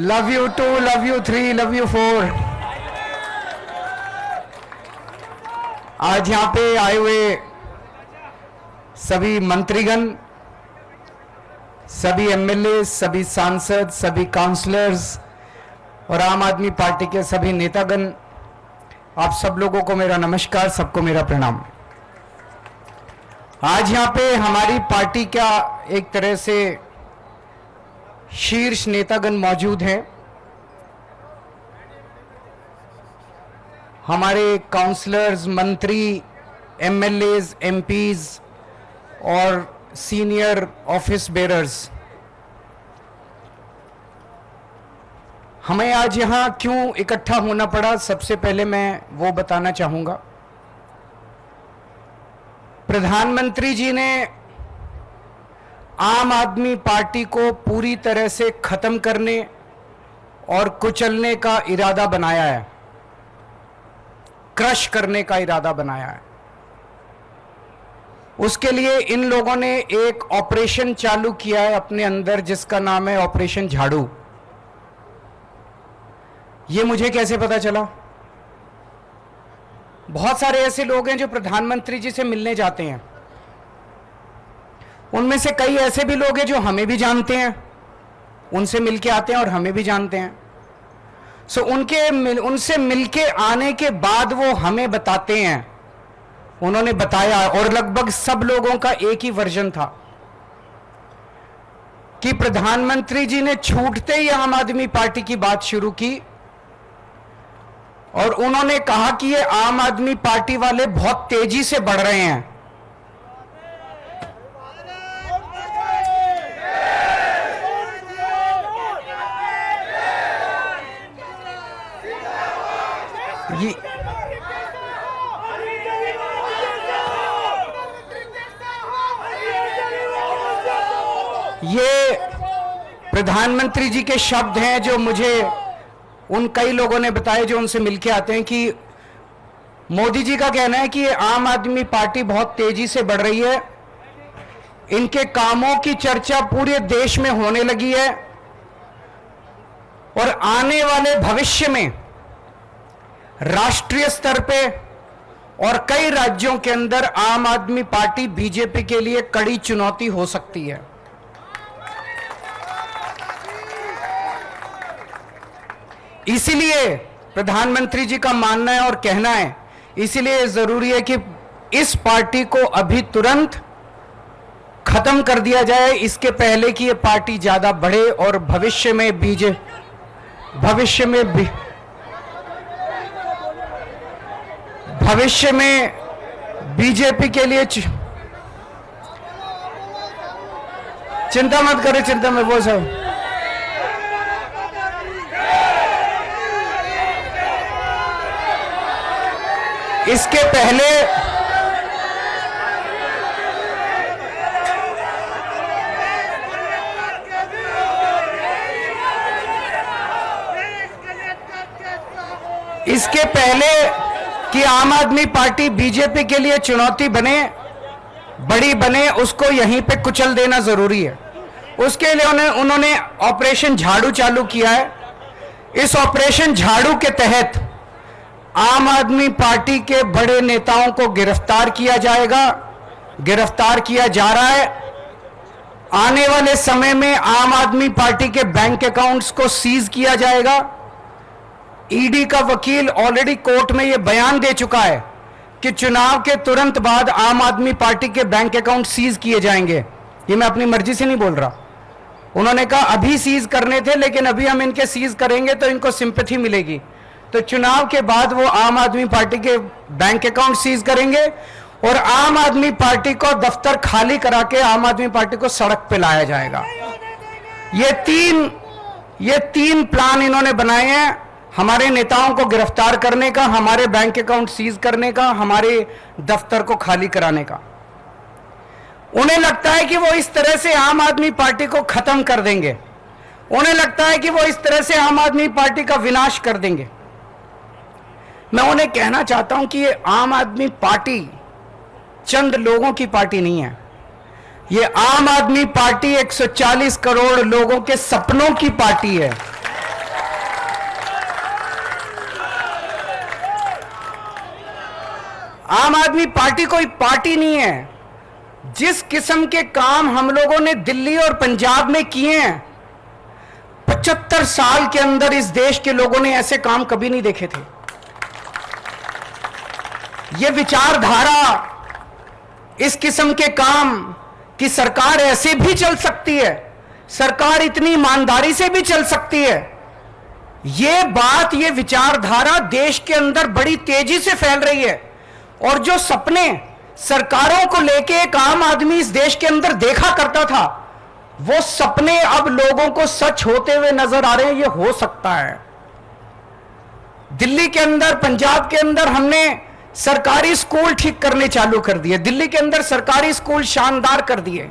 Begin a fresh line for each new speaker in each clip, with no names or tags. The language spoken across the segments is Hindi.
Love you 2, love you 3, love you 4। आज यहां पे आए हुए सभी मंत्रीगण, सभी एमएलए, सभी सांसद, सभी काउंसलर्स और आम आदमी पार्टी के सभी नेतागण, आप सब लोगों को मेरा नमस्कार, सबको मेरा प्रणाम। आज यहां पे हमारी पार्टी का एक तरह से शीर्ष नेतागण मौजूद हैं। हमारे काउंसलर्स, मंत्री, एमएलएज, एमपीज और सीनियर ऑफिस बेरर्स। हमें आज यहां क्यों इकट्ठा होना पड़ा, सबसे पहले मैं वो बताना चाहूंगा। प्रधानमंत्री जी ने आम आदमी पार्टी को पूरी तरह से खत्म करने और कुचलने का इरादा बनाया है, क्रश करने का इरादा बनाया है। उसके लिए इन लोगों ने एक ऑपरेशन चालू किया है अपने अंदर, जिसका नाम है ऑपरेशन झाड़ू। ये मुझे कैसे पता चला? बहुत सारे ऐसे लोग हैं जो प्रधानमंत्री जी से मिलने जाते हैं। उनमें से कई ऐसे भी लोग हैं जो हमें भी जानते हैं, उनसे मिलके आते हैं और हमें भी जानते हैं। उनसे मिलके आने के बाद वो हमें बताते हैं, उन्होंने बताया, और लगभग सब लोगों का एक ही वर्जन था कि प्रधानमंत्री जी ने छूटते ही आम आदमी पार्टी की बात शुरू की और उन्होंने कहा कि ये आम आदमी पार्टी वाले बहुत तेजी से बढ़ रहे हैं। ये प्रधानमंत्री जी के शब्द हैं जो मुझे उन कई लोगों ने बताए जो उनसे मिलके आते हैं कि मोदी जी का कहना है कि ये आम आदमी पार्टी बहुत तेजी से बढ़ रही है, इनके कामों की चर्चा पूरे देश में होने लगी है और आने वाले भविष्य में राष्ट्रीय स्तर पे और कई राज्यों के अंदर आम आदमी पार्टी बीजेपी के लिए कड़ी चुनौती हो सकती है। इसीलिए प्रधानमंत्री जी का मानना है और कहना है, इसीलिए जरूरी है कि इस पार्टी को अभी तुरंत खत्म कर दिया जाए, इसके पहले कि ये पार्टी ज्यादा बढ़े और भविष्य में बीजेपी के लिए चिंता मत करें, चिंता में वो सब इसके पहले कि आम आदमी पार्टी बीजेपी के लिए चुनौती बने, बड़ी बने, उसको यहीं पे कुचल देना जरूरी है। उसके लिए उन्होंने ऑपरेशन झाड़ू चालू किया है। इस ऑपरेशन झाड़ू के तहत आम आदमी पार्टी के बड़े नेताओं को गिरफ्तार किया जाएगा, गिरफ्तार किया जा रहा है। आने वाले समय में आम आदमी पार्टी के बैंक अकाउंट्स को सीज किया जाएगा। ईडी का वकील ऑलरेडी कोर्ट में यह बयान दे चुका है कि चुनाव के तुरंत बाद आम आदमी पार्टी के बैंक अकाउंट सीज किए जाएंगे। ये मैं अपनी मर्जी से नहीं बोल रहा। उन्होंने कहा अभी सीज करने थे, लेकिन अभी हम इनके सीज करेंगे तो इनको सिंपैथी मिलेगी, तो चुनाव के बाद वो आम आदमी पार्टी के बैंक अकाउंट सीज करेंगे और आम आदमी पार्टी को दफ्तर खाली करा के आम आदमी पार्टी को सड़क पे लाया जाएगा। ये तीन प्लान इन्होंने बनाए हैं, हमारे नेताओं को गिरफ्तार करने का, हमारे बैंक अकाउंट सीज करने का, हमारे दफ्तर को खाली कराने का। उन्हें लगता है कि वो इस तरह से आम आदमी पार्टी को खत्म कर देंगे, उन्हें लगता है कि वो इस तरह से आम आदमी पार्टी का विनाश कर देंगे। मैं उन्हें कहना चाहता हूं कि ये आम आदमी पार्टी चंद लोगों की पार्टी नहीं है, ये आम आदमी पार्टी 140 करोड़ लोगों के सपनों की पार्टी है। आम आदमी पार्टी कोई पार्टी नहीं है। जिस किस्म के काम हम लोगों ने दिल्ली और पंजाब में किए हैं, 75 साल के अंदर इस देश के लोगों ने ऐसे काम कभी नहीं देखे थे। ये विचारधारा, इस किस्म के काम कि सरकार ऐसे भी चल सकती है, सरकार इतनी ईमानदारी से भी चल सकती है, ये बात, ये विचारधारा देश के अंदर बड़ी तेजी से फैल रही है। और जो सपने सरकारों को लेके एक आम आदमी इस देश के अंदर देखा करता था, वो सपने अब लोगों को सच होते हुए नजर आ रहे हैं। ये हो सकता है। दिल्ली के अंदर, पंजाब के अंदर हमने सरकारी स्कूल ठीक करने चालू कर दिए। दिल्ली के अंदर सरकारी स्कूल शानदार कर दिए।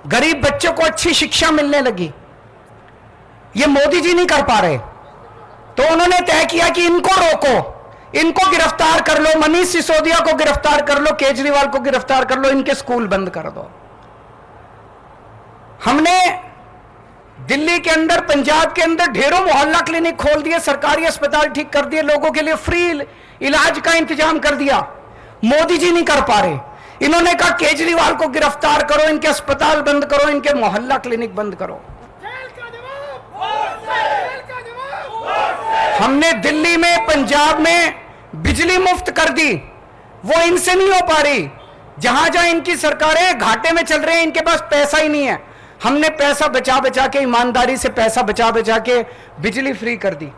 गरीब बच्चों को अच्छी शिक्षा मिलने लगी। ये मोदी जी नहीं कर पा रहे, तो उन्होंने तय किया कि इनको रोको, इनको गिरफ्तार कर लो, मनीष सिसोदिया को गिरफ्तार कर लो, केजरीवाल को गिरफ्तार कर लो, इनके स्कूल बंद कर दो। हमने दिल्ली के अंदर, पंजाब के अंदर ढेरों मोहल्ला क्लिनिक खोल दिए, सरकारी अस्पताल ठीक कर दिए, लोगों के लिए फ्री इलाज का इंतजाम कर दिया। मोदी जी नहीं कर पा रहे। इन्होंने कहा केजरीवाल को गिरफ्तार करो, इनके अस्पताल बंद करो, इनके मोहल्ला क्लिनिक बंद करो। हमने दिल्ली में, पंजाब में बिजली मुफ्त कर दी, वो इनसे नहीं हो पा रही। जहां जहां इनकी सरकारें घाटे में चल रहे हैं, इनके पास पैसा ही नहीं है। हमने पैसा बचा बचा के, ईमानदारी से पैसा बचा बचा के बिजली फ्री कर दी।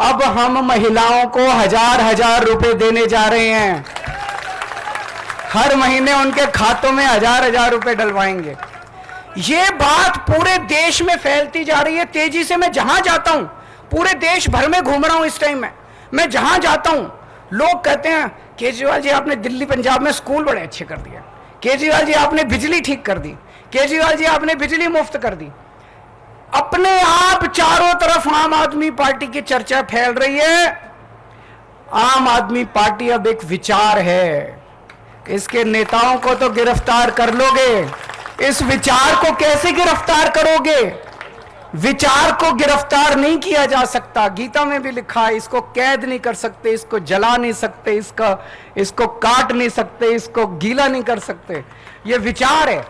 अब हम महिलाओं को 1000-1000 रुपए देने जा रहे हैं। हर महीने उनके खातों में 1000-1000 रुपए डलवाएंगे। ये बात पूरे देश में फैलती जा रही है तेजी से। मैं जहां जाता हूं, पूरे देश भर में घूम रहा हूं इस टाइम में, मैं जहां जाता हूं लोग कहते हैं केजरीवाल जी आपने दिल्ली पंजाब में स्कूल बड़े अच्छे कर दिए, केजरीवाल जी आपने बिजली ठीक कर दी, केजरीवाल जी आपने बिजली मुफ्त कर दी। अपने आप चारों तरफ आम आदमी पार्टी की चर्चा फैल रही है। आम आदमी पार्टी अब एक विचार है, इसके नेताओं को तो गिरफ्तार कर लोगे, इस विचार को कैसे गिरफ्तार करोगे? विचार को गिरफ्तार नहीं किया जा सकता। गीता में भी लिखा है, इसको कैद नहीं कर सकते, इसको जला नहीं सकते, इसको काट नहीं सकते, इसको गीला नहीं कर सकते। ये विचार है,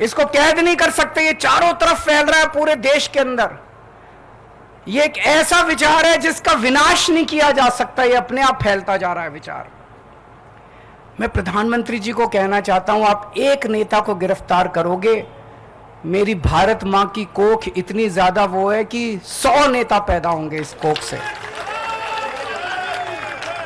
इसको कैद नहीं कर सकते। ये चारों तरफ फैल रहा है पूरे देश के अंदर। ये एक ऐसा विचार है जिसका विनाश नहीं किया जा सकता, ये अपने आप फैलता जा रहा है विचार। मैं प्रधानमंत्री जी को कहना चाहता हूं, आप एक नेता को गिरफ्तार करोगे, मेरी भारत मां की कोख इतनी ज्यादा वो है कि 100 नेता पैदा होंगे इस कोख से।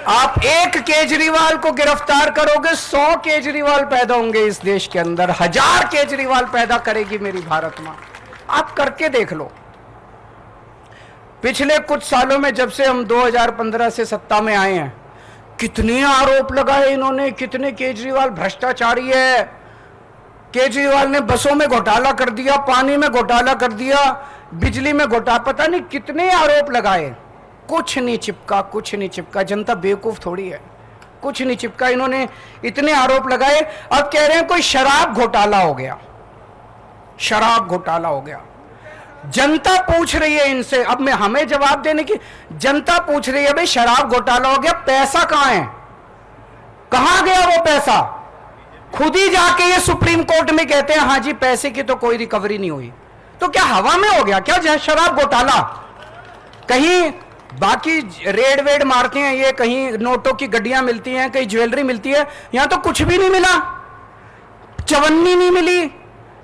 आप एक केजरीवाल को गिरफ्तार करोगे, 100 केजरीवाल पैदा होंगे इस देश के अंदर, 1000 केजरीवाल पैदा करेगी मेरी भारत मां। आप करके देख लो। पिछले कुछ सालों में, जब से हम 2015 से सत्ता में आए हैं, कितने आरोप लगाए इन्होंने, कितने केजरीवाल भ्रष्टाचारी है। केजरीवाल ने बसों में घोटाला कर दिया, पानी में घोटाला कर दिया, बिजली में घोटाला, पता नहीं कितने आरोप लगाए, कुछ नहीं चिपका, कुछ नहीं चिपका। जनता बेवकूफ थोड़ी है, कुछ नहीं चिपका। इन्होंने इतने आरोप लगाए, अब कह रहे हैं कोई शराब घोटाला हो गया, शराब घोटाला हो गया। जनता पूछ रही है इनसे, अब मैं हमें जवाब देने की, जनता पूछ रही है भाई शराब घोटाला हो गया, पैसा कहां है, कहां गया वो पैसा? खुद ही जाके ये सुप्रीम कोर्ट में कहते हैं हाँ जी पैसे की तो कोई रिकवरी नहीं हुई। तो क्या हवा में हो गया क्या शराब घोटाला? कहीं बाकी रेड वेड मारते हैं ये, कहीं नोटों की गड्डियां मिलती हैं, कहीं ज्वेलरी मिलती है, यहां तो कुछ भी नहीं मिला, चवन्नी नहीं मिली।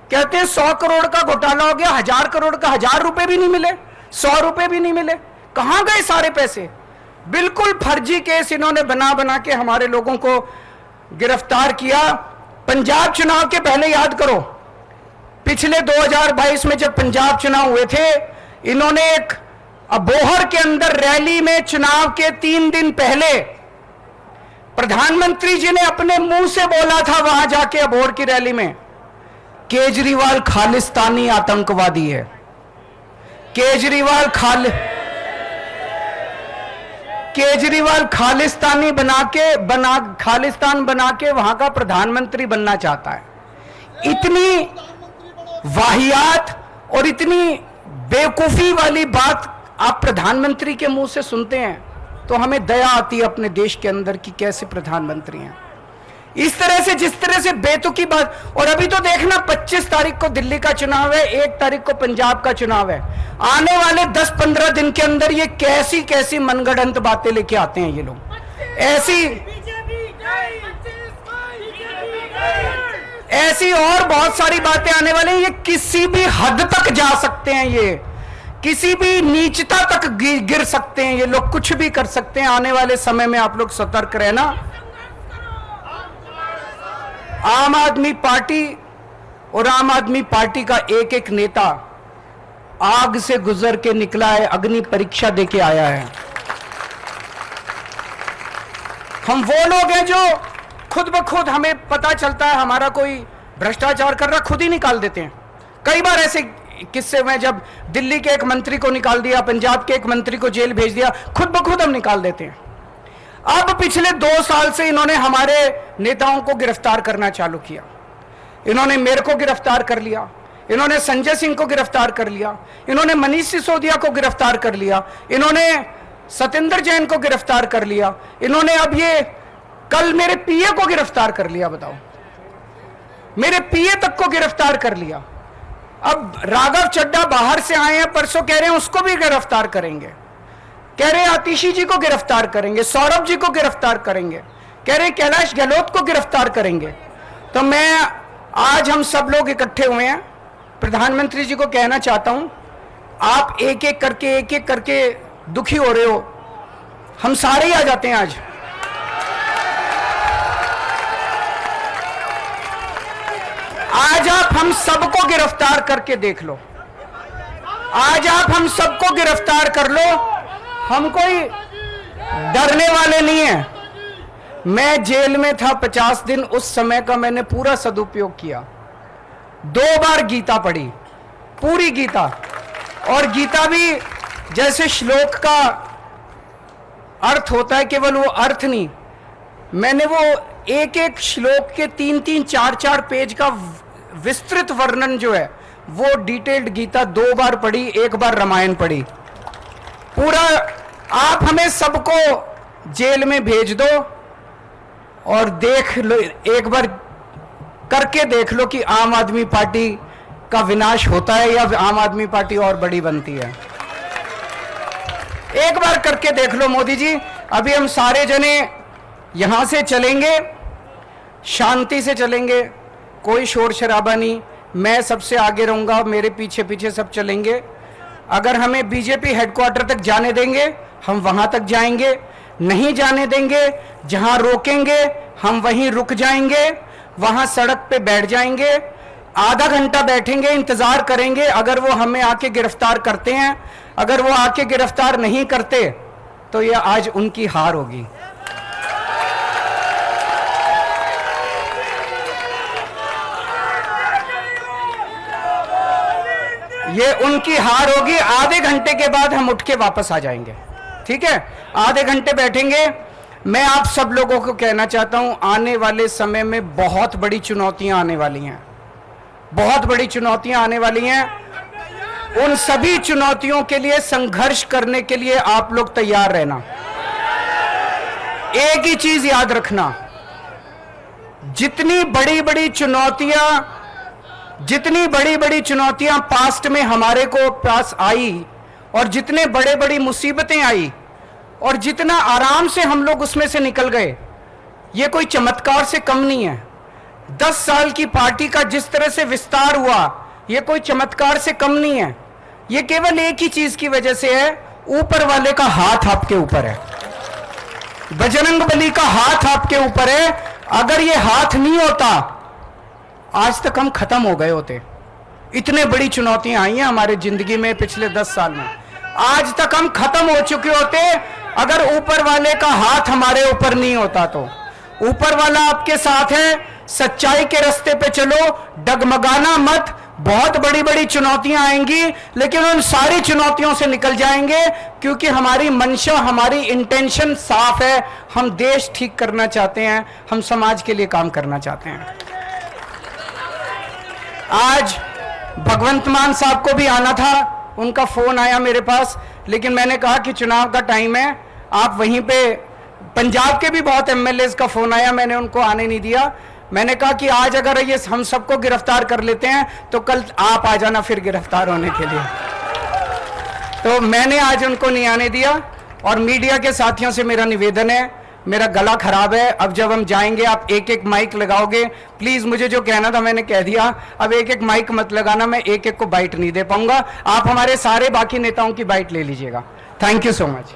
कहते हैं 100 करोड़ का घोटाला हो गया, 1000 करोड़ का 1000 रुपए भी नहीं मिले, 100 रुपए भी नहीं मिले। कहां गए सारे पैसे? बिल्कुल फर्जी केस इन्होंने बना बना के हमारे लोगों को गिरफ्तार किया। पंजाब चुनाव के पहले याद करो, पिछले 2022 में जब पंजाब चुनाव हुए थे, इन्होंने एक अबोहर के अंदर रैली में, चुनाव के 3 दिन पहले प्रधानमंत्री जी ने अपने मुंह से बोला था वहां जाके अबोहर की रैली में, केजरीवाल खालिस्तानी आतंकवादी है। केजरीवाल खालिस्तानी खालिस्तान बना के वहां का प्रधानमंत्री बनना चाहता है। इतनी वाहियात और इतनी बेवकूफी वाली बात आप प्रधानमंत्री के मुंह से सुनते हैं। तो हमें दया आती है अपने देश के अंदर कि कैसे प्रधानमंत्री हैं। इस तरह से, जिस तरह से बेतुकी बात। और अभी तो देखना 25 तारीख को दिल्ली का चुनाव है, 1 तारीख को पंजाब का चुनाव है। आने वाले 10-15 दिन के अंदर ये कैसी कैसी मनगढ़ंत बातें लेके आते हैं ये लोग। ऐसी और बहुत सारी बातें आने वाली हैं। ये किसी भी हद तक जा सकते हैं, ये किसी भी नीचता तक गिर सकते हैं ये लोग, कुछ भी कर सकते हैं। आने वाले समय में आप लोग सतर्क रहना। आम आदमी पार्टी और आम आदमी पार्टी का एक एक नेता आग से गुजर के निकला है, अग्नि परीक्षा देके आया है। हम वो लोग हैं जो खुद ब खुद, हमें पता चलता है हमारा कोई भ्रष्टाचार कर रहा, खुद ही निकाल देते हैं। कई बार ऐसे किस्से में जब दिल्ली के एक मंत्री को निकाल दिया, पंजाब के एक मंत्री को जेल भेज दिया, खुद ब खुद हम निकाल देते हैं। अब पिछले 2 साल से इन्होंने हमारे नेताओं को गिरफ्तार करना चालू किया। इन्होंने मेरे को गिरफ्तार कर लिया, इन्होंने संजय सिंह को गिरफ्तार कर लिया, इन्होंने मनीष सिसोदिया को गिरफ्तार कर लिया, इन्होंने सत्येंद्र जैन को गिरफ्तार कर लिया, इन्होंने अब ये कल मेरे पीए को गिरफ्तार कर लिया। बताओ, मेरे पीए तक को गिरफ्तार कर लिया। अब राघव चड्ढा बाहर से आए हैं, परसों कह रहे हैं उसको भी गिरफ्तार करेंगे, कह रहे हैं आतिशी जी को गिरफ्तार करेंगे, सौरभ जी को गिरफ्तार करेंगे, कह रहे हैं कैलाश गहलोत को गिरफ्तार करेंगे। तो मैं आज, हम सब लोग इकट्ठे हुए हैं, प्रधानमंत्री जी को कहना चाहता हूं, आप एक एक करके दुखी हो रहे हो, हम सारे ही आ जाते हैं आज। आज आप हम सबको गिरफ्तार करके देख लो, आज आप हम सबको गिरफ्तार कर लो, हम कोई डरने वाले नहीं है। मैं जेल में था 50 दिन, उस समय का मैंने पूरा सदुपयोग किया। 2 बार गीता पढ़ी, पूरी गीता, और गीता भी जैसे श्लोक का अर्थ होता है, केवल वो अर्थ नहीं, मैंने वो एक एक श्लोक के 3-3, 4-4 पेज का विस्तृत वर्णन जो है, वो डिटेल्ड गीता 2 बार पढ़ी, 1 बार रामायण पढ़ी पूरा। आप हमें सबको जेल में भेज दो और देख लो, एक बार करके देख लो कि आम आदमी पार्टी का विनाश होता है या आम आदमी पार्टी और बड़ी बनती है। एक बार करके देख लो मोदी जी। अभी हम सारे जने यहां से चलेंगे, शांति से चलेंगे, कोई शोर शराबा नहीं, मैं सबसे आगे रहूंगा, मेरे पीछे पीछे सब चलेंगे। अगर हमें बीजेपी हेडक्वार्टर तक जाने देंगे हम वहां तक जाएंगे, नहीं जाने देंगे, जहां रोकेंगे हम वहीं रुक जाएंगे, वहां सड़क पे बैठ जाएंगे, आधा घंटा बैठेंगे, इंतजार करेंगे। अगर वो हमें आके गिरफ्तार करते हैं, अगर वो आके गिरफ्तार नहीं करते तो ये आज उनकी हार होगी। ये उनकी हार होगी। आधे घंटे के बाद हम उठ के वापस आ जाएंगे, ठीक है? आधे घंटे बैठेंगे। मैं आप सब लोगों को कहना चाहता हूं, आने वाले समय में बहुत बड़ी चुनौतियां आने वाली हैं, बहुत बड़ी चुनौतियां आने वाली हैं। उन सभी चुनौतियों के लिए संघर्ष करने के लिए आप लोग तैयार रहना। एक ही चीज याद रखना, जितनी बड़ी बड़ी चुनौतियां पास्ट में हमारे को पास आई, और जितने बड़े बड़ी मुसीबतें आई, और जितना आराम से हम लोग उसमें से निकल गए, ये कोई चमत्कार से कम नहीं है। 10 साल की पार्टी का जिस तरह से विस्तार हुआ, ये कोई चमत्कार से कम नहीं है। ये केवल एक ही चीज की वजह से है, ऊपर वाले का हाथ आपके ऊपर है, बजरंगबली का हाथ आपके ऊपर है। अगर ये हाथ नहीं होता, आज तक हम खत्म हो गए होते। इतने बड़ी चुनौतियां आई हैं हमारे जिंदगी में पिछले 10 साल में, आज तक हम खत्म हो चुके होते अगर ऊपर वाले का हाथ हमारे ऊपर नहीं होता। तो ऊपर वाला आपके साथ है, सच्चाई के रास्ते पे चलो, डगमगाना मत। बहुत बड़ी बड़ी चुनौतियां आएंगी, लेकिन उन सारी चुनौतियों से निकल जाएंगे, क्योंकि हमारी मंशा, हमारी इंटेंशन साफ है। हम देश ठीक करना चाहते हैं, हम समाज के लिए काम करना चाहते हैं। आज भगवंत मान साहब को भी आना था, उनका फोन आया मेरे पास, लेकिन मैंने कहा कि चुनाव का टाइम है, आप वहीं पे, पंजाब के भी बहुत एमएलएस का फोन आया, मैंने उनको आने नहीं दिया। मैंने कहा कि आज अगर ये हम सबको गिरफ्तार कर लेते हैं तो कल आप आ जाना फिर गिरफ्तार होने के लिए। तो मैंने आज उनको नहीं आने दिया। और मीडिया के साथियों से मेरा निवेदन है, मेरा गला खराब है, अब जब हम जाएंगे आप एक एक माइक लगाओगे, प्लीज मुझे जो कहना था मैंने कह दिया, अब एक एक माइक मत लगाना, मैं एक एक को बाइट नहीं दे पाऊंगा, आप हमारे सारे बाकी नेताओं की बाइट ले लीजिएगा। Thank you so much.